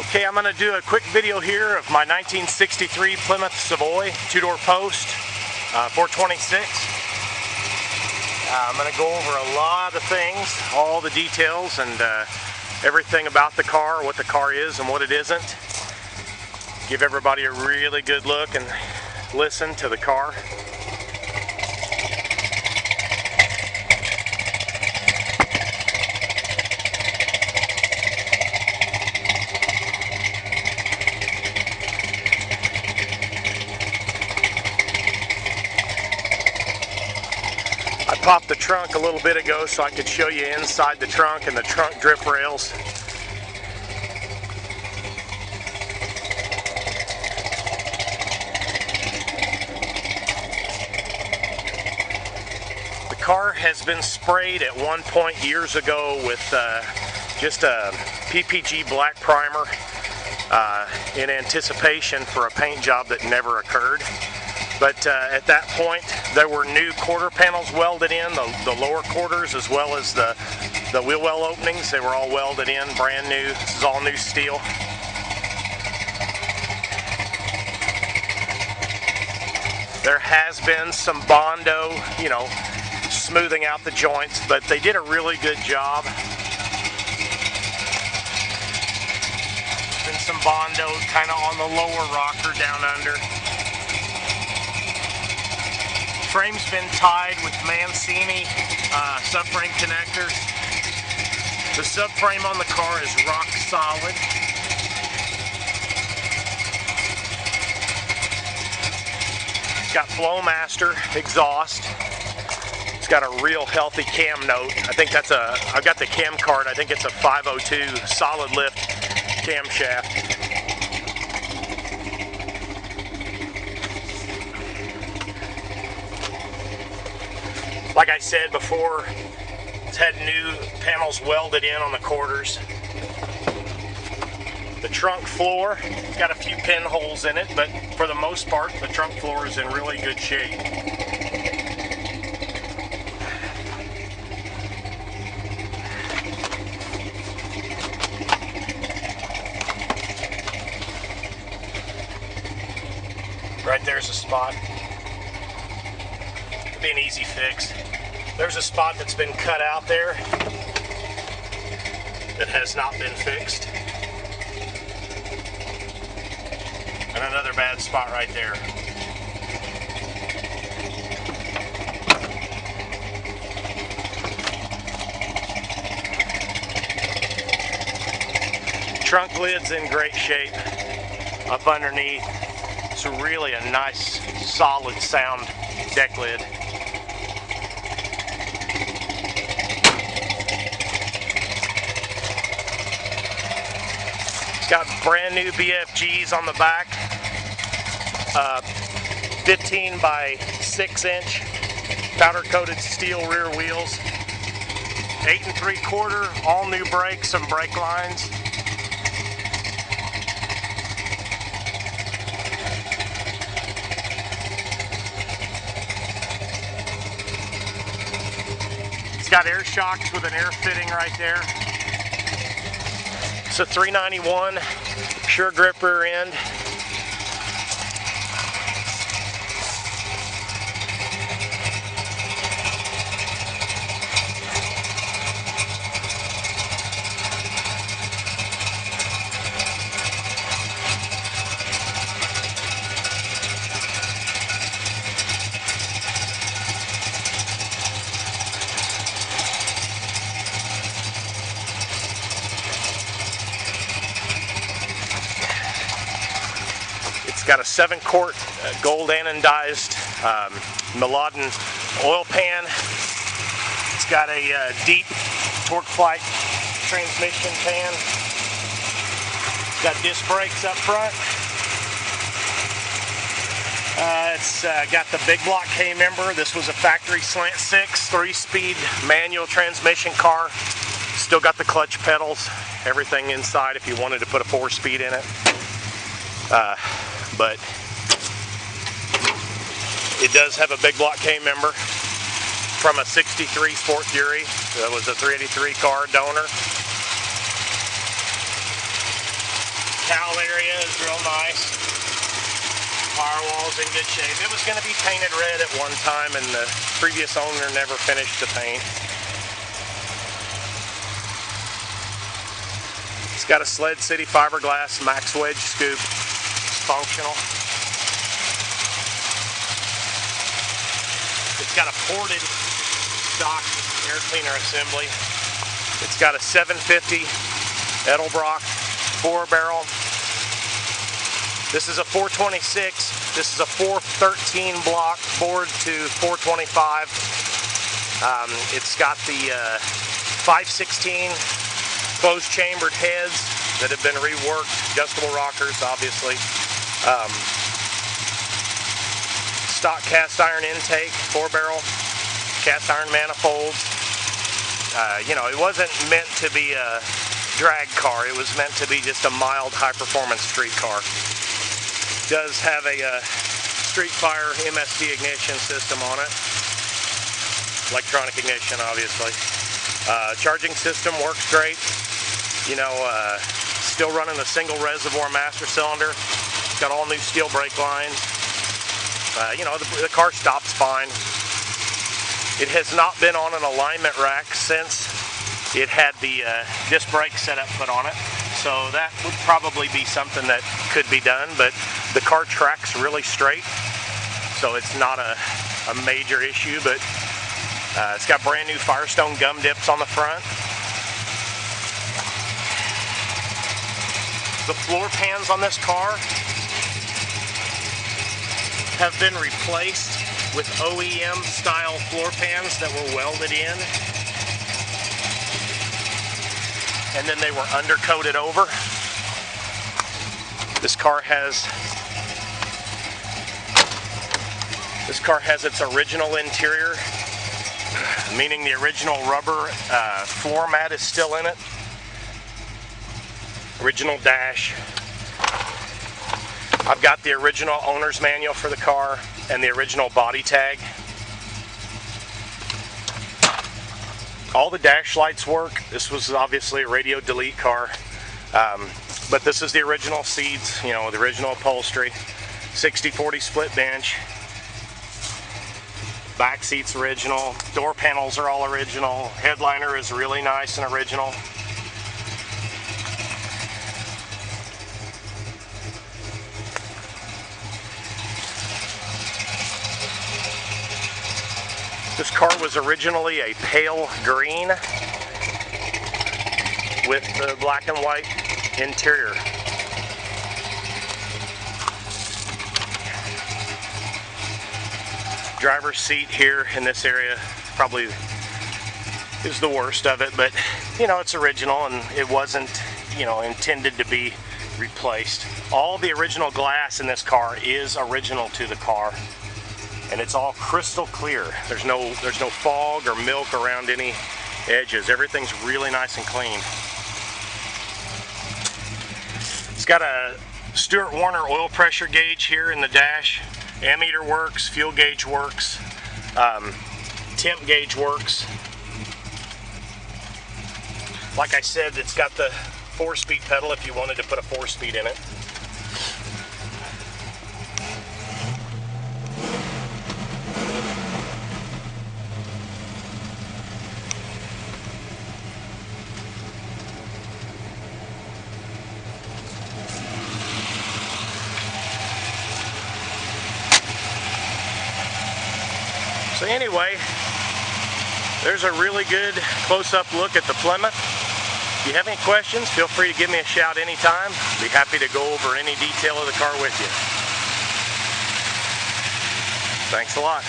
Okay, I'm going to do a quick video here of my 1963 Plymouth Savoy two-door post, 426. I'm going to go over a lot of things, all the details and everything about the car, what the car is and what it isn't. Give everybody a really good look and listen to the car. I popped the trunk a little bit ago so I could show you inside the trunk and the trunk drip rails. The car has been sprayed at one point years ago with just a PPG black primer in anticipation for a paint job that never occurred. But at that point, there were new quarter panels welded in, the lower quarters as well as the wheel well openings. They were all welded in, brand new. This is all new steel. There has been some Bondo, smoothing out the joints, but they did a really good job. Been some Bondo kind of on the lower rocker down under. Frame's been tied with Mancini subframe connectors. The subframe on the car is rock solid. It's got Flowmaster exhaust. It's got a real healthy cam note. I think that's I've got the cam card. I think it's a 502 solid lift camshaft. Like I said before, it's had new panels welded in on the quarters. The trunk floor, it's got a few pinholes in it, but for the most part, the trunk floor is in really good shape. Right there's a spot. It'll be an easy fix. There's a spot that's been cut out there that has not been fixed. And another bad spot right there. Trunk lid's in great shape up underneath. It's really a nice, solid sound deck lid. Got brand new BFGs on the back, 15 by 6 inch powder coated steel rear wheels, 8 3/4 all new brakes and brake lines. It's got air shocks with an air fitting right there. It's a 391 Sure Grip rear end. It's got a 7-quart gold anodized Miladin oil pan. It's got a deep torque flight transmission pan. It's got disc brakes up front. It's got the big block K-member. This was a factory slant 6 3-speed manual transmission car. Still got the clutch pedals, everything inside if you wanted to put a 4-speed in it. But it does have a big block K-member from a 63 Sport Fury. That was a 383 car donor. cowl area is real nice. Firewall's in good shape. It was going to be painted red at one time, and the previous owner never finished the paint. It's got a Sled City fiberglass Max Wedge scoop. It's functional. It's got a ported stock air cleaner assembly. It's got a 750 Edelbrock 4-barrel. This is a 426. This is a 413 block bored to 425. It's got the 516 closed chambered heads that have been reworked, adjustable rockers, obviously. Stock cast iron intake, 4-barrel, cast iron manifolds. You know, it wasn't meant to be a drag car. It was meant to be just a mild, high-performance street car. It does have a Street Fire MSD ignition system on it. Electronic ignition, obviously. Charging system works great. You know, still running the single reservoir master cylinder. It's got all new steel brake lines. You know, the car stops fine. It has not been on an alignment rack since it had the disc brake setup put on it. So that would probably be something that could be done, but the car tracks really straight. So it's not a major issue, but it's got brand new Firestone gum dips on the front. The floor pans on this car have been replaced with OEM style floor pans that were welded in, and then they were undercoated over. This car has its original interior, meaning the original rubber floor mat is still in it. Original dash. I've got the original owner's manual for the car and the original body tag. All the dash lights work. This was obviously a radio delete car, but this is the original seats, you know, the original upholstery. 60-40 split bench. Back seats original. Door panels are all original. Headliner is really nice and original. This car was originally a pale green with the black and white interior. Driver's seat here in this area probably is the worst of it, but you know, it's original and it wasn't, you know, intended to be replaced. All the original glass in this car is original to the car. And it's all crystal clear. There's no fog or milk around any edges. Everything's really nice and clean. It's got a Stewart Warner oil pressure gauge here in the dash. Ammeter works, fuel gauge works, temp gauge works. Like I said, it's got the 4-speed pedal if you wanted to put a 4-speed in it. So anyway, there's a really good close-up look at the Plymouth. If you have any questions, feel free to give me a shout anytime. Be happy to go over any detail of the car with you. Thanks a lot.